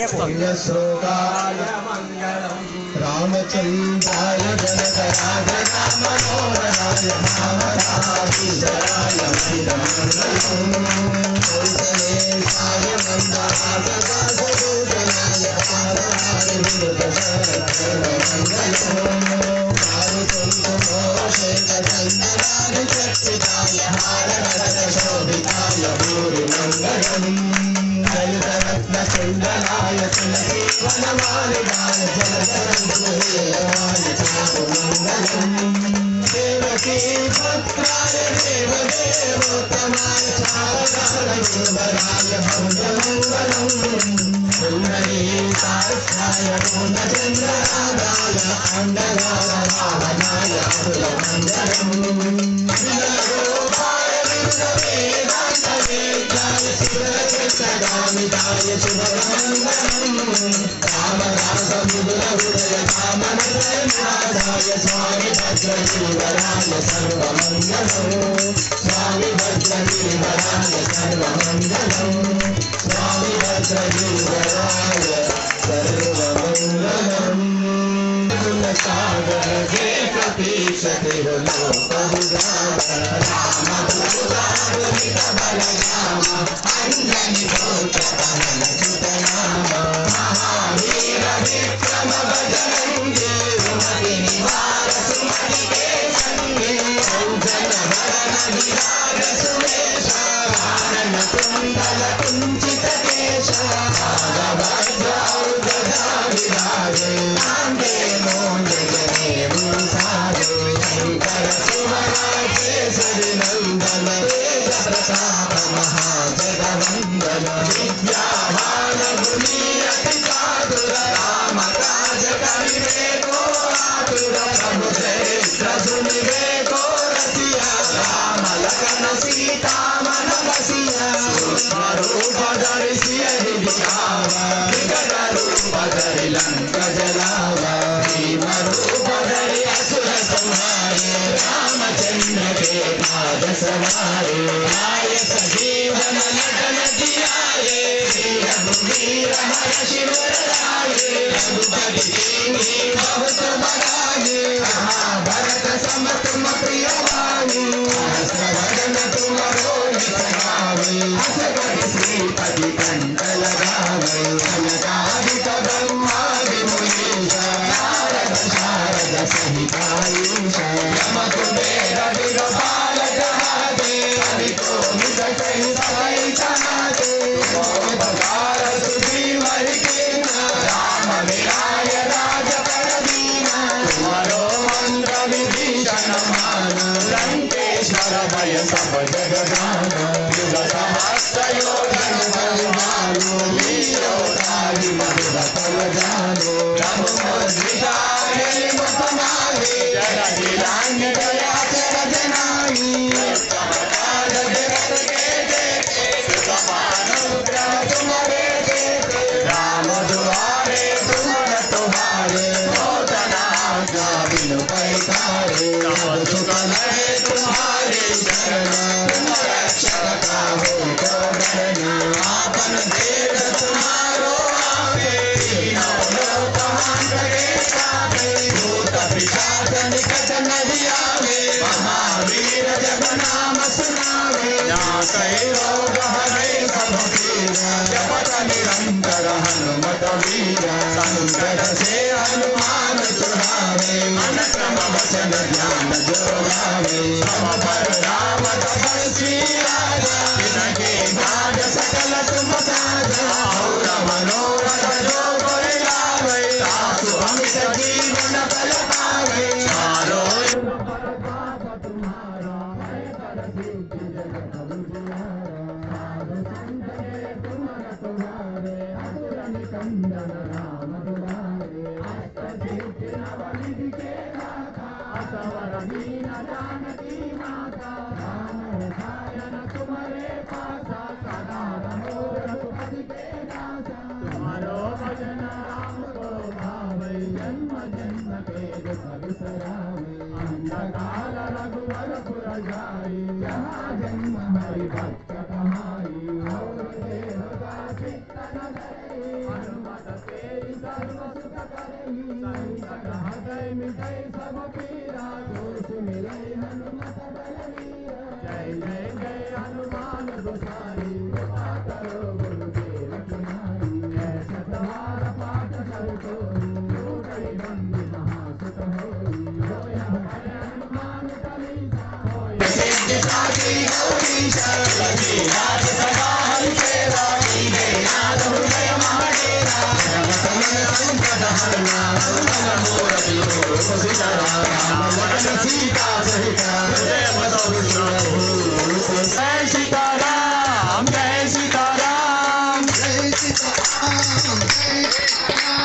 पुण्यश्लोकाय मङ्गलम् रामचन्द्राय जनकराज मनोहराय भावराधीशराय मङ्गलम् कौसलेशाय मन्दहासदासदूषणाय पाराय मङ्गलम् मारुतुल्यमोषेकचन्दनाय चक्षुताय हारहरशोभिताय भूरिमङ्गलम् कुंडलाय तुलसीवनमालिकाय जलधरन्धुहेयाय चारुमङ्गलम् देवकी पुत्राय देवदेवोत्तमाय चारुराय भुजमङ्गलम् पुण्डरीकाक्षाय पूर्णचन्द्ररागाय अण्डगारभावनाय अतुलमण्डलम् विलरूपाय विष्णुवेदान्तवेद्याय शिवकृष्णगामिताय शुभमङ्गलम् कामरासमुद्रहृदय कामनसन्नाथाय स्वामि भद्रजीवराय सर्वमङ्गलम् स्वामि भद्रजीवराय सर्वमङ्गलम् स्वामि भद्रजीवराय सर्वमङ्गलम् सागर जे प्रतीक्षते लोकविदार रामदूतागुलित बलराम अञ्जनी गोचरमनसुतनाम महावीर विक्रम बजरङ्गे सुमति निवार सुमति के सङ्गे सौजन वरण विराज सुरेश कानन कुण्डल कुञ्चित केश नागवज्र गदा विराजे कान्दे मोञ्जे जनेऊ सारे शङ्कर सुमन केसरी नन्दन तेज प्रताप महाजगवन्दन विद्यावान गुणी अति चातुर राम काज करिबे को आतुर प्रभु चरित्र सुनिबे को रसिया राम लखन सीता मन बसिया सूक्ष्म रूप धरि सियहि दिखावा विकट रूप धरि लंक जलावा भीम रूप धरि असुर संहारे रामचंद्र के काज सवारे आए सजीवन नटन जियाए रघुवीर हर्षि वर लागे रघुपति कीन्ही बहुत बड़ाई महाभारत सम तुम प्रिय वाणी सहस्रवदन तुम रोहित गावे अस कहि श्रीपति कंठ लगावे सनकादिक ब्रह्मादि मुनीश नारद शारद सहित आयुष यम कुबेर दिगपाल जहाते कवि कोविद सहित सहिताते मोदकार सुग्रीव हरिकेना राम मिलाय राजपद दीना तुम्हारो मंत्र विभीषण मान लंकेश्वर भय सब जग जान युग सहस्र योजन बलवानो लीलो ताहि मधुरतल जानो रघुमुद्रिका मेलि मुख माहे जगदिलान्य दया चर जनाई उत्तम काज जगत के देखे सुखमानुग्रह तुम्हारे देखे राम दुआरे तुम तुम्हारे होतना आज्ञा बिनु पैसारे सब सुख लहे तुम्हारे शरण तुम रक्षक काहू को डरना आपन देव तुम्हारो आपे तीनों लोक हांकते कापे भूत पिशाच निकट नहीं आवे महावीर जब नाम सुनावे नासै रोग हरै सब पीरा जपत निरंतर हनुमत वीरा संकट से हनुमान छुड़ावे मन क्रम वचन ध्यान जो गावे सब पर राम तपस्वी राजा तिनके काज सकल तुम साजा और मनोरथ जो कोई लावे तासु अमित जीवन फल पावे चारो तुम्हारा है कर सिद्धि जगत उजियारा साधु संत के तुमर तुम्हारे असुर निकंदन राम दुलारे अष्ट सिद्धि नवनिधि के दाता असवर दीन जानकी माता राम रसायन तुम्हारे पासा सदा मनोरथ पति के दासा तुम्हारो भजन राम को भावे जन्म जन्म के दुख बिसरावे अंधकार रघुवर पुर जाई जहाँ जन्म हरि भक्त कहाई और देवता चित्त न धरे हनुमत तेरी सर्व सुख करई संकट हटै मिटै सब पीरा दोष मिलै हनुमत बलवीरा जय जय जय हनुमान गोसाई कृपा करो गुरुदेव की नाई ऐसा सवार पाठ कर कोई टूटै बंदी महासुख होई होय हनुमान चालीसा होय सिद्धि साखी गौरी शरणी राज सदा हरिकेरा नीले नाद हृदय महाडेरा संकट हरना मन मोर पिलो सीताराम सीता सहित हृदय बदल जय सीताराम जय सीताराम जय सीताराम जय सीताराम